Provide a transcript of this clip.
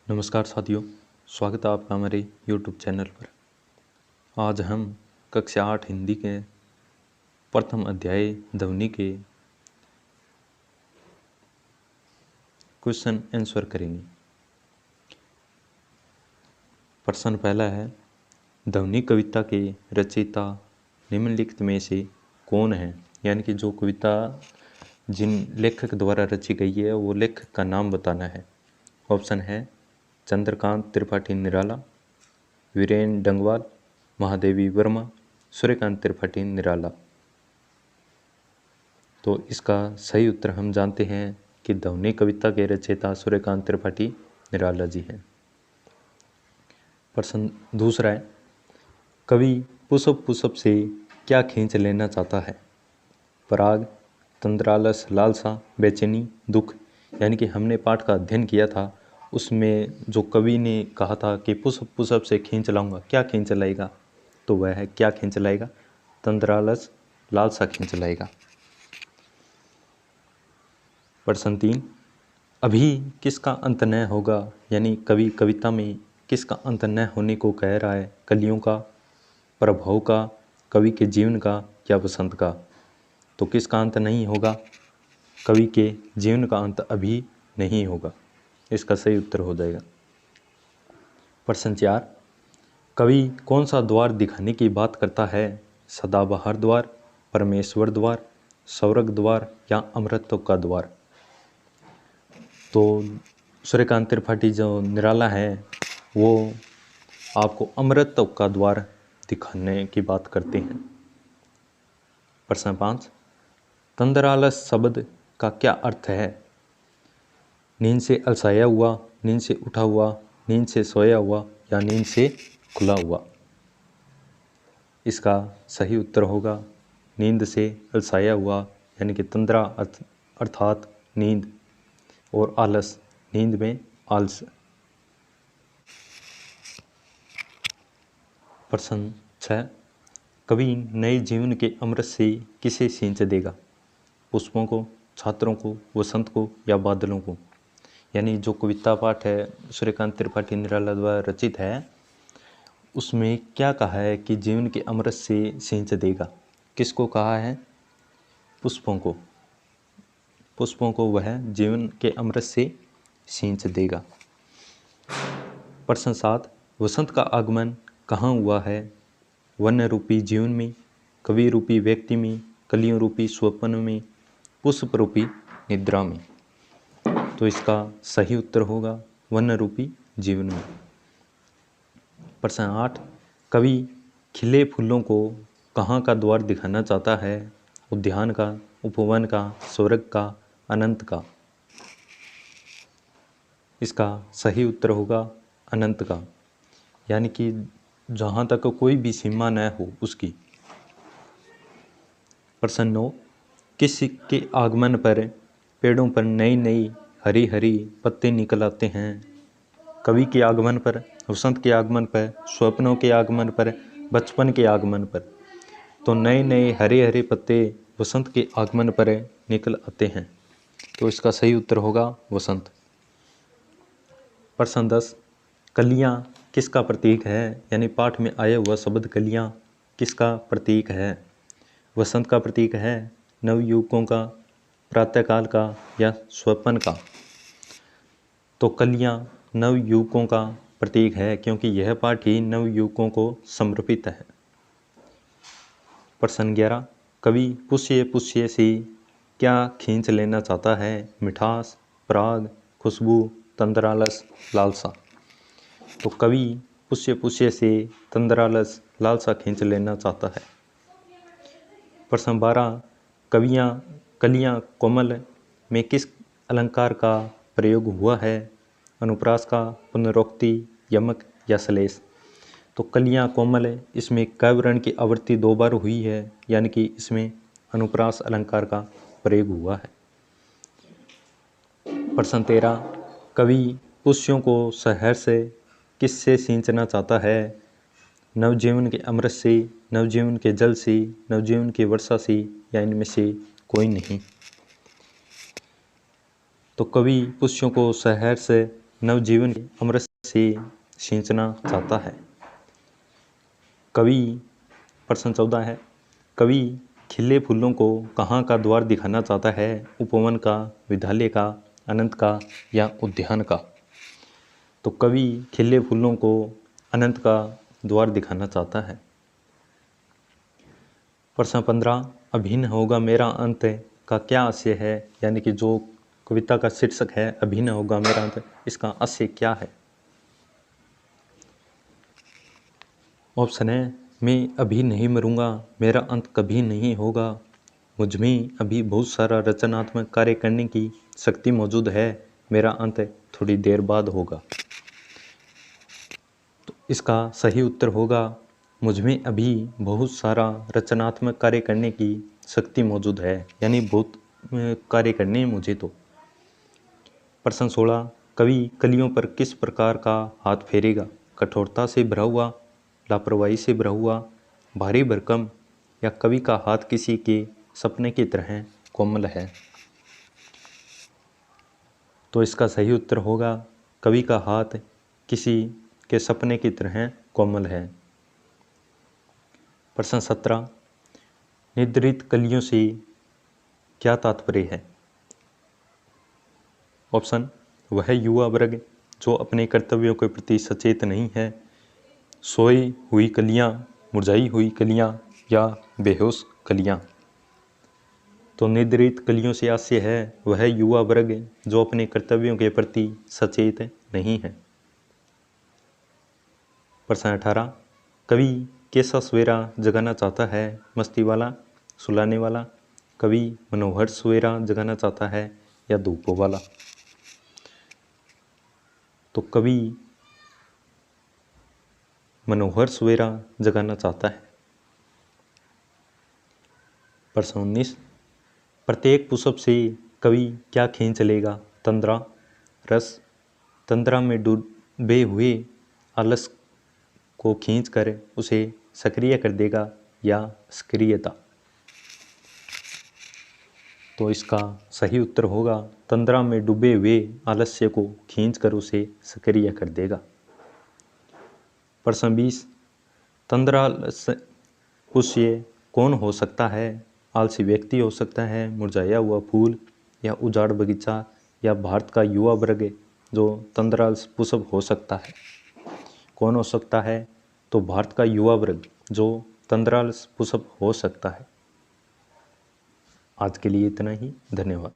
नमस्कार साथियों, स्वागत है आपका हमारे YouTube चैनल पर। आज हम कक्षा 8 हिंदी के प्रथम अध्याय ध्वनि के क्वेश्चन आंसर करेंगे। प्रश्न पहला है, ध्वनि कविता के रचयिता निम्नलिखित में से कौन है? यानी कि जो कविता जिन लेखक द्वारा रची गई है वो लेखक का नाम बताना है। ऑप्शन है चंद्रकांत त्रिपाठी निराला, वीरेन डंगवाल, महादेवी वर्मा, सूर्यकांत त्रिपाठी निराला। तो इसका सही उत्तर हम जानते हैं कि ध्वनि कविता के रचयिता सूर्यकांत त्रिपाठी निराला जी हैं। प्रश्न दूसरा है, कवि पुष्प पुष्प से क्या खींच लेना चाहता है? पराग, तंद्रालस, लालसा, बेचैनी, दुख। यानी कि हमने पाठ का अध्ययन किया था, उसमें जो कवि ने कहा था कि पुष्प पुष्प से खींच लाऊंगा, क्या खींच लाएगा? तो वह है क्या खींच लाएगा? तंद्रालस, लालसा खींच लाएगा। प्रश्न 3, अभी किसका अंत न होगा? यानी कवि कविता में किसका अंत न होने को कह रहा है? कलियों का, प्रभाव का, कवि के जीवन का या वसंत का? तो किसका अंत नहीं होगा? कवि के जीवन का अंत अभी नहीं होगा। इसका सही उत्तर हो जाएगा। प्रश्न 4, कवि कौन सा द्वार दिखाने की बात करता है? सदाबहार द्वार, परमेश्वर द्वार, स्वर्ग द्वार या अमृतत्व का द्वार? तो सूर्यकांत त्रिपाठी जो निराला है वो आपको अमृतत्व का द्वार दिखाने की बात करते हैं। प्रश्न 5, तंद्रालस शब्द का क्या अर्थ है? नींद से अलसाया हुआ, नींद से उठा हुआ, नींद से सोया हुआ या नींद से खुला हुआ? इसका सही उत्तर होगा नींद से अलसाया हुआ, यानी कि तंद्रा अर्थात नींद, और आलस नींद में आलस। प्रश्न 6, कवि नए जीवन के अमृत से किसे सींच देगा? पुष्पों को, छात्रों को, वसंत को या बादलों को? यानी जो कविता पाठ है सूर्यकांत त्रिपाठी निराला द्वारा रचित है, उसमें क्या कहा है कि जीवन के अमृत से सींच देगा? किसको कहा है? पुष्पों को। पुष्पों को वह जीवन के अमृत से सींच देगा। प्रश्न 7, वसंत का आगमन कहाँ हुआ है? वन रूपी जीवन में, कवि रूपी व्यक्ति में, कलियों रूपी स्वप्न में, पुष्प रूपी निद्रा में? तो इसका सही उत्तर होगा वन रूपी जीवन में। प्रश्न 8, कवि खिले फूलों को कहाँ का द्वार दिखाना चाहता है? उद्यान का, उपवन का, स्वर्ग का, अनंत का? इसका सही उत्तर होगा अनंत का, यानी कि जहाँ तक कोई भी सीमा न हो उसकी। प्रश्न 9, किस के आगमन पर पेड़ों पर नई नई हरी हरी पत्ते निकल आते हैं? कवि के आगमन पर, वसंत के आगमन पर, स्वप्नों के आगमन पर, बचपन के आगमन पर? तो नए नए हरे हरे पत्ते वसंत के आगमन पर निकल आते हैं। तो इसका सही उत्तर होगा वसंत। प्रश्न 10, कलियां किसका प्रतीक है? यानी पाठ में आया हुआ शब्द कलियां किसका प्रतीक है? वसंत का प्रतीक है, नवयुवकों का, प्रातःकाल का या स्वप्न का? तो कलियां नवयुवकों का प्रतीक है, क्योंकि यह पाठ ही नवयुवकों को समर्पित है। प्रश्न 11, कवि पुष्य पुष्य से क्या खींच लेना चाहता है? मिठास, पराग, खुशबू, तंद्रालस, लालसा? तो कवि पुष्य पुष्य से तंद्रालस, लालसा खींच लेना चाहता है। प्रश्न 12, कलियां कोमल में किस अलंकार का प्रयोग हुआ है? अनुप्रास का, पुनरोक्ति, यमक या श्लेष? तो कलियां कोमल है, इसमें क वर्ण की आवृत्ति 2 बार हुई है, यानी कि इसमें अनुप्रास अलंकार का प्रयोग हुआ है। प्रश्न 13, कवि पुष्यों को सहर्ष किससे सींचना चाहता है? नवजीवन के अमृत से, नवजीवन के जल से, नवजीवन की वर्षा से या इनमें से कोई नहीं? तो कवि पुष्यों को सहर्ष नवजीवन के अमृत से सींचना चाहता है। कवि प्रश्न 14 है, कवि खिले फूलों को कहाँ का द्वार दिखाना चाहता है? उपवन का, विद्यालय का, अनंत का या उद्यान का? तो कवि खिले फूलों को अनंत का द्वार दिखाना चाहता है। प्रश्न 15, अभिन्न होगा मेरा अंत का क्या आशय है? यानी कि जो कविता का शीर्षक है अभिन्न होगा मेरा अंत, इसका आशय क्या है? ऑप्शन है, मैं अभी नहीं मरूंगा, मेरा अंत कभी नहीं होगा, मुझ में अभी बहुत सारा रचनात्मक कार्य करने की शक्ति मौजूद है, मेरा अंत थोड़ी देर बाद होगा। तो इसका सही उत्तर होगा, मुझ में अभी बहुत सारा रचनात्मक कार्य करने की शक्ति मौजूद है, यानी बहुत कार्य करने हैं मुझे तो। प्रश्न 16, कवि कलियों पर किस प्रकार का हाथ फेरेगा? कठोरता से भरा हुआ, लापरवाही से भरा हुआ, भारी भरकम या कवि का हाथ किसी के सपने की तरह कोमल है? तो इसका सही उत्तर होगा, कवि का हाथ किसी के सपने की तरह कोमल है। प्रश्न 17, निद्रित कलियों से क्या तात्पर्य है? ऑप्शन, वह युवा वर्ग जो अपने कर्तव्यों के प्रति सचेत नहीं है, सोई हुई कलियां, मुरझाई हुई कलियां या बेहोश कलियां। तो निद्रित कलियों से आशय है वह युवा वर्ग जो अपने कर्तव्यों के प्रति सचेत नहीं है। प्रश्न 18, कवि कैसा सवेरा जगाना चाहता है? मस्ती वाला, सुलाने वाला, कवि मनोहर सवेरा जगाना चाहता है या धूप वाला? तो कवि मनोहर सवेरा जगाना चाहता है। प्रश्न 19, प्रत्येक पुष्प से कवि क्या खींच लेगा? तंद्रा, रस, तंद्रा में डूबे हुए आलस को खींचकर उसे सक्रिय कर देगा या सक्रियता? तो इसका सही उत्तर होगा, तंद्रा में डूबे हुए आलस्य को खींचकर उसे सक्रिय कर देगा। प्रश्न 20, तंद्रा पुष्य कौन हो सकता है? आलसी व्यक्ति हो सकता है, मुरझाया हुआ फूल या उजाड़ बगीचा या भारत का युवा वर्ग जो तंद्रा पुष्प हो सकता है? कौन हो सकता है? तो भारत का युवा वर्ग जो तंद्रा पुष्प हो सकता है। आज के लिए इतना ही, धन्यवाद।